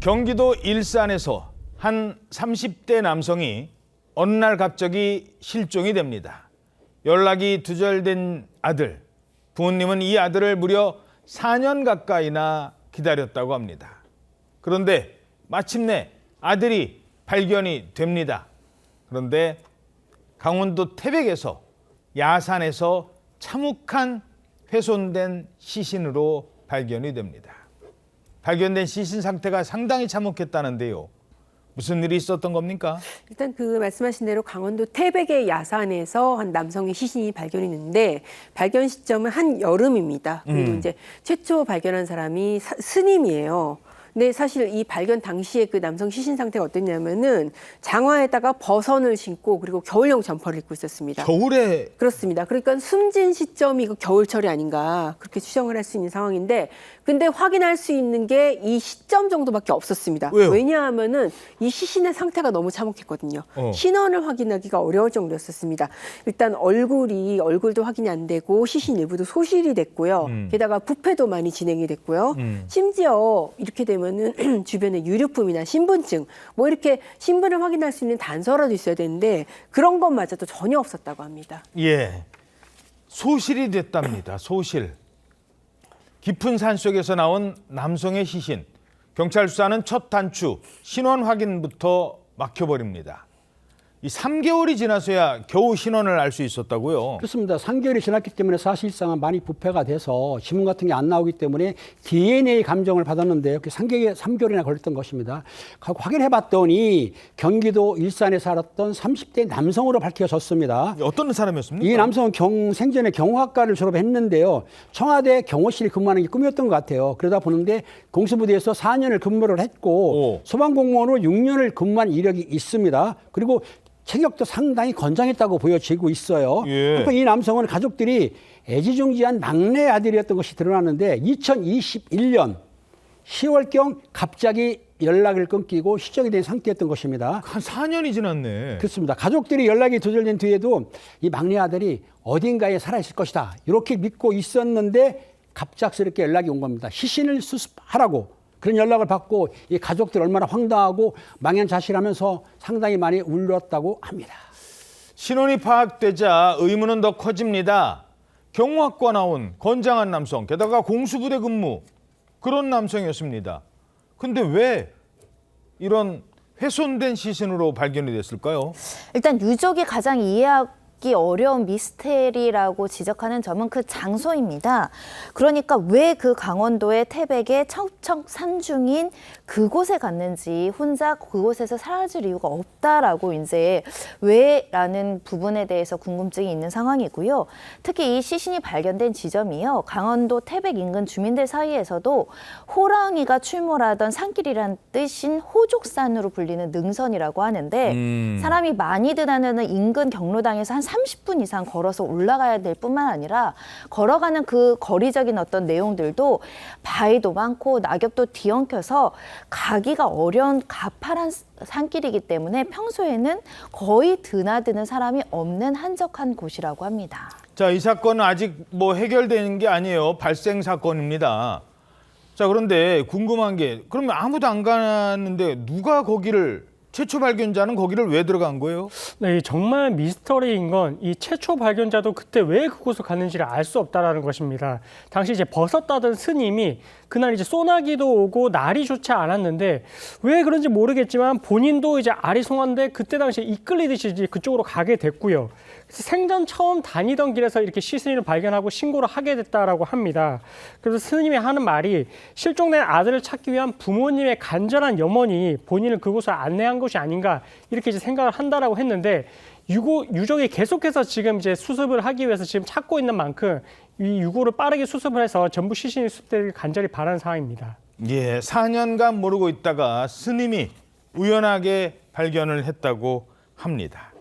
경기도 일산에서 한 30대 남성이 어느 날 갑자기 실종이 됩니다. 연락이 두절된 아들, 부모님은 이 아들을 무려 4년 가까이나 기다렸다고 합니다. 그런데 마침내 아들이 발견이 됩니다. 그런데 강원도 태백에서 야산에서 참혹한 훼손된 시신으로 발견이 됩니다. 발견된 시신 상태가 상당히 참혹했다는데요. 무슨 일이 있었던 겁니까? 일단 그 말씀하신 대로 강원도 태백의 야산에서 한 남성의 시신이 발견했는데 발견 시점은 한여름입니다. 그리고 이제 최초 발견한 사람이 스님이에요. 근데 사실 이 발견 당시에 그 남성 시신 상태가 어땠냐면은 장화에다가 버선을 신고 그리고 겨울용 점퍼를 입고 있었습니다. 겨울에? 그렇습니다. 그러니까 숨진 시점이 그 겨울철이 아닌가 그렇게 추정을 할 수 있는 상황인데 근데 확인할 수 있는 게 이 시점 정도밖에 없었습니다. 왜요? 왜냐하면은 이 시신의 상태가 너무 참혹했거든요. 신원을 확인하기가 어려울 정도였었습니다. 일단 얼굴도 확인이 안 되고 시신 일부도 소실이 됐고요. 게다가 부패도 많이 진행이 됐고요. 심지어 이렇게 되면은 주변에 유류품이나 신분증 뭐 이렇게 신분을 확인할 수 있는 단서라도 있어야 되는데 그런 것마저도 전혀 없었다고 합니다. 예, 소실이 됐답니다. 소실. 깊은 산속에서 나온 남성의 시신. 경찰 수사는 첫 단추, 신원 확인부터 막혀버립니다. 이 3개월이 지나서야 겨우 신원을 알 수 있었다고요? 그렇습니다. 3개월이 지났기 때문에 사실상은 많이 부패가 돼서 지문 같은 게 안 나오기 때문에 DNA 감정을 받았는데 3개월이나 걸렸던 것입니다. 확인해 봤더니 경기도 일산에 살았던 30대 남성으로 밝혀졌습니다. 어떤 사람이었습니까? 이 남성은 생전에 경호학과를 졸업했는데요. 청와대 경호실에 근무하는 게 꿈이었던 것 같아요. 그러다 보는데 공수부대에서 4년을 근무를 했고 소방공무원으로 6년을 근무한 이력이 있습니다. 그리고 체격도 상당히 건장했다고 보여지고 있어요. 예. 한편 이 남성은 가족들이 애지중지한 막내 아들이었던 것이 드러났는데 2021년 10월경 갑자기 연락을 끊기고 실종이 된 상태였던 것입니다. 한 4년이 지났네. 그렇습니다. 가족들이 연락이 두절된 뒤에도 이 막내 아들이 어딘가에 살아있을 것이다. 이렇게 믿고 있었는데 갑작스럽게 연락이 온 겁니다. 시신을 수습하라고. 그런 연락을 받고 이 가족들 얼마나 황당하고 망연자실하면서 상당히 많이 울렸다고 합니다. 신원이 파악되자 의문은 더 커집니다. 경호학과 나온 건장한 남성, 게다가 공수부대 근무, 그런 남성이었습니다. 근데 왜 이런 훼손된 시신으로 발견이 됐을까요? 일단 유족이 가장 이해하기 어려운 미스테리라고 지적하는 점은 그 장소입니다. 그러니까 왜 그 강원도의 태백의 척척 산중인 그곳에 갔는지 혼자 그곳에서 사라질 이유가 없다라고 이제 왜라는 부분에 대해서 궁금증이 있는 상황이고요. 특히 이 시신이 발견된 지점이요. 강원도 태백 인근 주민들 사이에서도 호랑이가 출몰하던 산길이란 뜻인 호족산으로 불리는 능선이라고 하는데 사람이 많이 드나드는 인근 경로당에서 한 30분 이상 걸어서 올라가야 될 뿐만 아니라 걸어가는 그 거리적인 어떤 내용들도 바위도 많고 낙엽도 뒤엉켜서 가기가 어려운 가파른 산길이기 때문에 평소에는 거의 드나드는 사람이 없는 한적한 곳이라고 합니다. 자, 이 사건은 아직 해결되는 게 아니에요. 발생 사건입니다. 자, 그런데 궁금한 게 그러면 아무도 안 가는데 누가 최초 발견자는 거기를 왜 들어간 거예요? 네, 정말 미스터리인 건 이 최초 발견자도 그때 왜 그곳을 갔는지를 알 수 없다라는 것입니다. 당시 이제 버섯 따던 스님이 그날 이제 소나기도 오고 날이 좋지 않았는데 왜 그런지 모르겠지만 본인도 이제 아리송한데 그때 당시에 이끌리듯이 이제 그쪽으로 가게 됐고요. 그래서 생전 처음 다니던 길에서 이렇게 시신을 발견하고 신고를 하게 됐다라고 합니다. 그래서 스님이 하는 말이 실종된 아들을 찾기 위한 부모님의 간절한 염원이 본인을 그곳을 안내한 것이 아닌가 이렇게 이제 생각을 한다라고 했는데 유족이 계속해서 지금 이제 수습을 하기 위해서 지금 찾고 있는 만큼 이 유고를 빠르게 수습을 해서 전부 시신이 수습되길 간절히 바라는 상황입니다. 예, 4년간 모르고 있다가 스님이 우연하게 발견을 했다고 합니다.